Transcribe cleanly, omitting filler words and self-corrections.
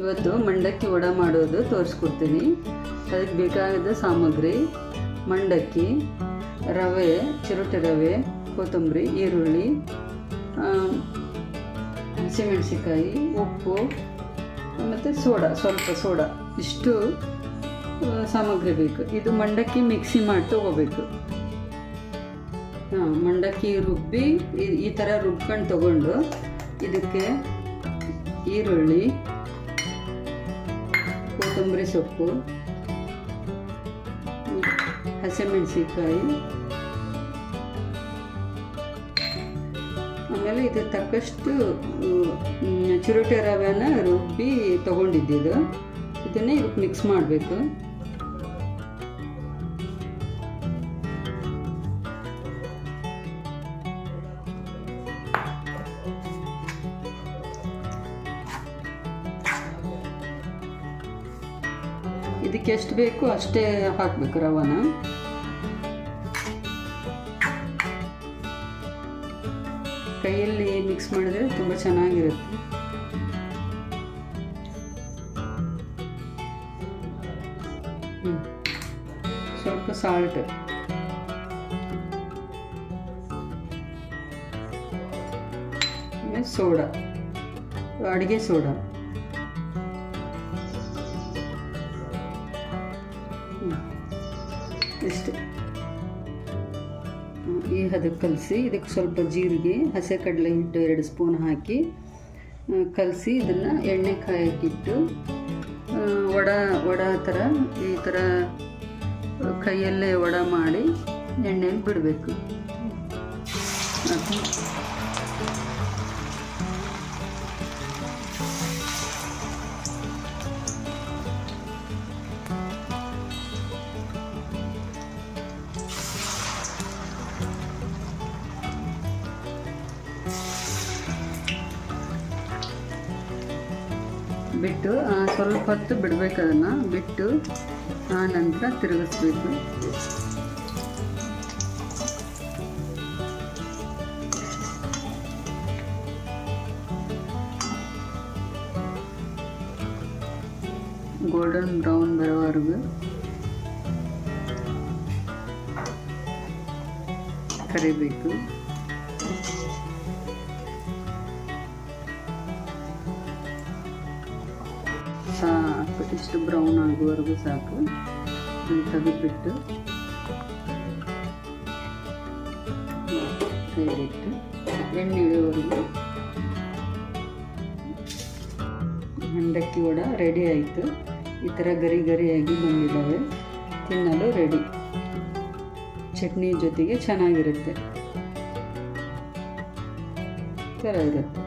ಇವತ್ತು ಮಂಡಕ್ಕಿ ವಡೆ ಮಾಡೋದು ತೋರಿಸ್ಕೊಡ್ತೀನಿ. ಅದಕ್ಕೆ ಬೇಕಾದ ಸಾಮಗ್ರಿ: ಮಂಡಕ್ಕಿ, ರವೆ, ಚಿರೋಟಿ ರವೆ, ಕೊತ್ತಂಬರಿ, ಈರುಳ್ಳಿ, ಹಸಿಮೆಣಸಿಕಾಯಿ, ಉಪ್ಪು ಮತ್ತು ಸ್ವಲ್ಪ ಸೋಡಾ ಇಷ್ಟು ಸಾಮಗ್ರಿ ಬೇಕು. ಇದು ಮಂಡಕ್ಕಿ ಮಿಕ್ಸಿ ಮಾಡಿ ತೊಗೋಬೇಕು. ಮಂಡಕ್ಕಿ ರುಬ್ಬಿ ಈ ಥರ ರುಬ್ಕೊಂಡು ತೊಗೊಂಡು ಇದಕ್ಕೆ ಈರುಳ್ಳಿ, ಕೊತ್ತಂಬರಿ ಸೊಪ್ಪು, ಹಸಿಮೆಣಸಿಕಾಯಿ, ಆಮೇಲೆ ಇದಕ್ಕೆ ತಕ್ಕಷ್ಟು ಚಿರೋಟಿ ರವೆನ ರುಬ್ಬಿ ತೊಗೊಂಡಿದ್ದಿದ್ದು ಇದನ್ನೇ ಇದಕ್ಕೆ ಮಿಕ್ಸ್ ಮಾಡಬೇಕು. ಇದಕ್ಕೆ ಎಷ್ಟು ಬೇಕು ಅಷ್ಟೇ ಹಾಕಬೇಕು ರವಾನ. ಕೈಯಲ್ಲಿ ಮಿಕ್ಸ್ ಮಾಡಿದ್ರೆ ತುಂಬ ಚೆನ್ನಾಗಿರುತ್ತೆ. ಸ್ವಲ್ಪ ಸಾಲ್ಟ್, ಆಮೇಲೆ ಸೋಡಾ, ಅಡುಗೆ ಸೋಡಾ, ಇಷ್ಟು ಈ ಹದಕ್ಕೆ ಕಲಸಿ ಇದಕ್ಕೆ ಸ್ವಲ್ಪ ಜೀರಿಗೆ, ಹಸಿ ಕಡಲೆ ಹಿಟ್ಟು 2 ಸ್ಪೂನ್ ಹಾಕಿ ಕಲಸಿ ಇದನ್ನು ಎಣ್ಣೆ ಕಾಯಕ್ಕಿಟ್ಟು ವಡ ಥರ ಈ ಥರ ಕೈಯಲ್ಲೇ ವಡ ಮಾಡಿ ಎಣ್ಣೆಯಲ್ಲಿ ಬಿಡಬೇಕು. ಬಿಟ್ಟು ಸ್ವಲ್ಪ ಹೊತ್ತು ಬಿಡಬೇಕು. ಅದನ್ನು ಬಿಟ್ಟು ಆ ನಂತರ ತಿರುಗಿಸ್ಬೇಕು. ಗೋಲ್ಡನ್ ಬ್ರೌನ್ ಬರೋವರೆಗೂ ಕರಿಬೇಕು. ಸಾಕು, ಇಷ್ಟು ಬ್ರೌನ್ ಆಗುವವರೆಗೂ ಸಾಕು. ತೆಗೆದುಬಿಟ್ಟು ಸೈಡಿಟ್ಟು ಎಣ್ಣೆ ಇಳಿಯೋವರೆಗೂ ಮಂಡಕ್ಕಿ ವಡೆ ರೆಡಿ ಆಯಿತು. ಈ ಥರ ಗರಿಯಾಗಿ ಬಂದಿದ್ದಾವೆ. ತಿನ್ನಲು ರೆಡಿ. ಚಟ್ನಿ ಜೊತೆಗೆ ಚೆನ್ನಾಗಿರುತ್ತೆ. ಈ ಥರ ಇರುತ್ತೆ.